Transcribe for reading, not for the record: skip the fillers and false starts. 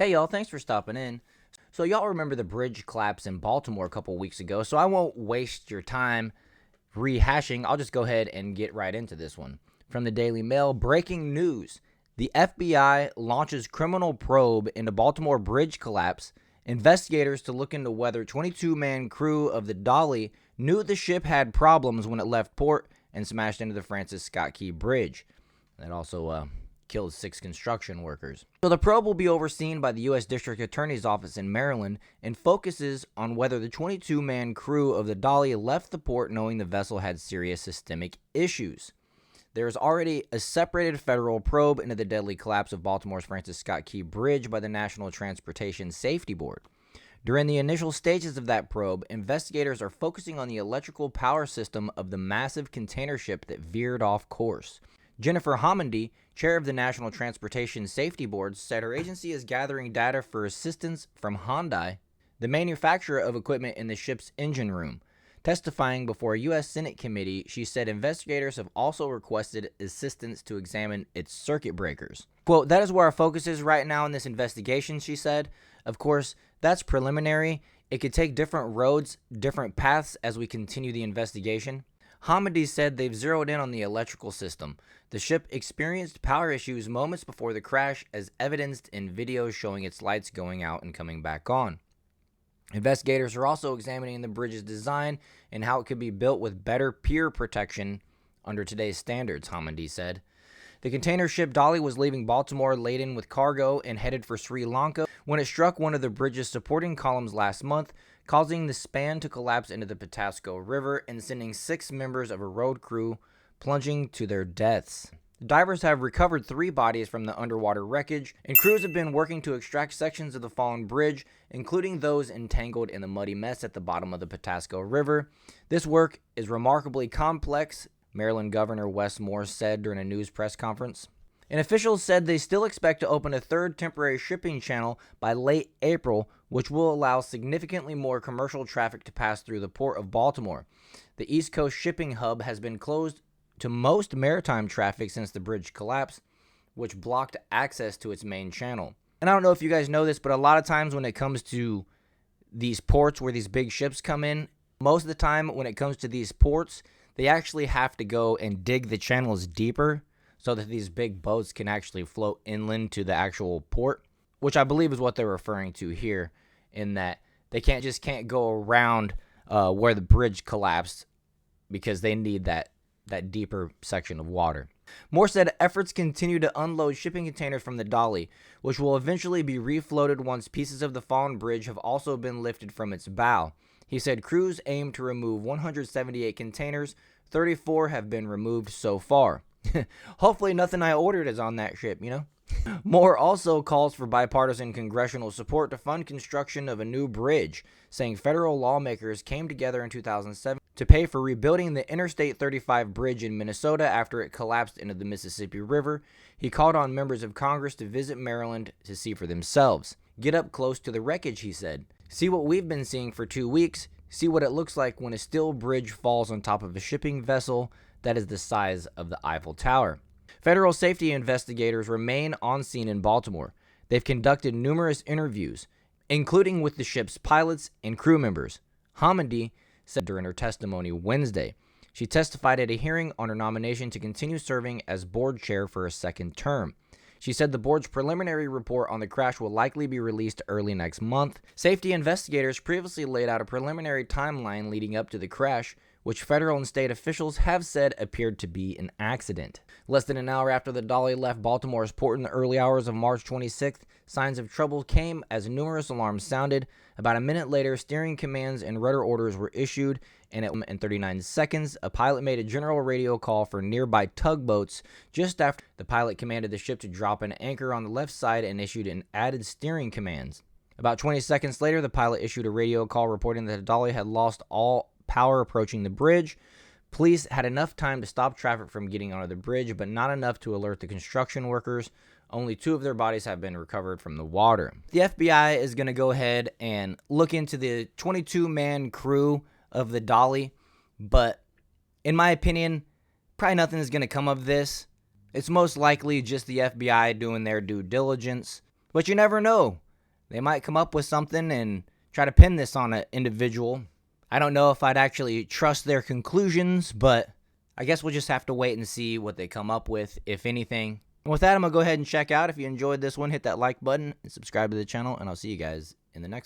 Hey y'all, thanks for stopping in. So y'all remember the bridge collapse in Baltimore a couple weeks ago, so I won't waste your time rehashing. I'll just go ahead and get right into this one. From the Daily Mail, breaking news. The FBI launches criminal probe into Baltimore bridge collapse. Investigators to look into whether 22-man crew of the Dolly knew the ship had problems when it left port and smashed into the Francis Scott Key Bridge. That also killed 6 construction workers. So the probe will be overseen by the U.S. District Attorney's Office in Maryland and focuses on whether the 22-man crew of the Dolly left the port knowing the vessel had serious systemic issues. There is already a separated federal probe into the deadly collapse of Baltimore's Francis Scott Key Bridge by the National Transportation Safety Board. During the initial stages of that probe, investigators are focusing on the electrical power system of the massive container ship that veered off course. Jennifer Homendy, chair of the National Transportation Safety Board, said her agency is gathering data for assistance from Hyundai, the manufacturer of equipment in the ship's engine room. Testifying before a U.S. Senate committee, she said investigators have also requested assistance to examine its circuit breakers. Quote, "That is where our focus is right now in this investigation," she said. Of course, that's preliminary. It could take different roads, different paths as we continue the investigation. Hamidi said they've zeroed in on the electrical system. The ship experienced power issues moments before the crash, as evidenced in videos showing its lights going out and coming back on. Investigators are also examining the bridge's design and how it could be built with better pier protection under today's standards, Hamidi said. The container ship Dolly was leaving Baltimore laden with cargo and headed for Sri Lanka when it struck one of the bridge's supporting columns last month, causing the span to collapse into the Patapsco River and sending 6 members of a road crew plunging to their deaths. Divers have recovered 3 bodies from the underwater wreckage, and crews have been working to extract sections of the fallen bridge, including those entangled in the muddy mess at the bottom of the Patapsco River. This work is remarkably complex, Maryland Governor Wes Moore said during a news press conference. And officials said they still expect to open a 3rd temporary shipping channel by late April, which will allow significantly more commercial traffic to pass through the port of Baltimore. The East Coast shipping hub has been closed to most maritime traffic since the bridge collapse, which blocked access to its main channel. And I don't know if you guys know this, but a lot of times when it comes to these ports where these big ships come in, most of the time when it comes to these ports, they actually have to go and dig the channels deeper so that these big boats can actually float inland to the actual port, which I believe is what they're referring to here, in that they can't go around where the bridge collapsed because they need that deeper section of water. Moore said efforts continue to unload shipping containers from the Dolly, which will eventually be refloated once pieces of the fallen bridge have also been lifted from its bow. He said crews aim to remove 178 containers. 34 have been removed so far. Hopefully nothing I ordered is on that ship, you know? Moore also calls for bipartisan congressional support to fund construction of a new bridge, saying federal lawmakers came together in 2007 to pay for rebuilding the Interstate 35 bridge in Minnesota after it collapsed into the Mississippi River. He called on members of Congress to visit Maryland to see for themselves. "Get up close to the wreckage," he said. "See what we've been seeing for 2 weeks. See what it looks like when a steel bridge falls on top of a shipping vessel that is the size of the Eiffel Tower." Federal safety investigators remain on scene in Baltimore. They've conducted numerous interviews, including with the ship's pilots and crew members. Hamidi said during her testimony Wednesday. She testified at a hearing on her nomination to continue serving as board chair for a 2nd term. She said the board's preliminary report on the crash will likely be released early next month. Safety investigators previously laid out a preliminary timeline leading up to the crash, which federal and state officials have said appeared to be an accident. Less than an hour after the Dolly left Baltimore's port in the early hours of March 26th, signs of trouble came as numerous alarms sounded. About a minute later, steering commands and rudder orders were issued, and at 39 seconds, a pilot made a general radio call for nearby tugboats. Just after, the pilot commanded the ship to drop an anchor on the left side and issued an added steering commands. About 20 seconds later, the pilot issued a radio call reporting that the Dolly had lost all power approaching the bridge. Police had enough time to stop traffic from getting onto the bridge, but not enough to alert the construction workers. Only 2 of their bodies have been recovered from the water. The FBI is going to go ahead and look into the 22-man crew of the Dolly, but in my opinion, probably nothing is going to come of this. It's most likely just the FBI doing their due diligence, but you never know. They might come up with something and try to pin this on an individual. I don't know if I'd actually trust their conclusions, but I guess we'll just have to wait and see what they come up with, if anything. And with that, I'm going to go ahead and check out. If you enjoyed this one, hit that like button and subscribe to the channel, and I'll see you guys in the next one.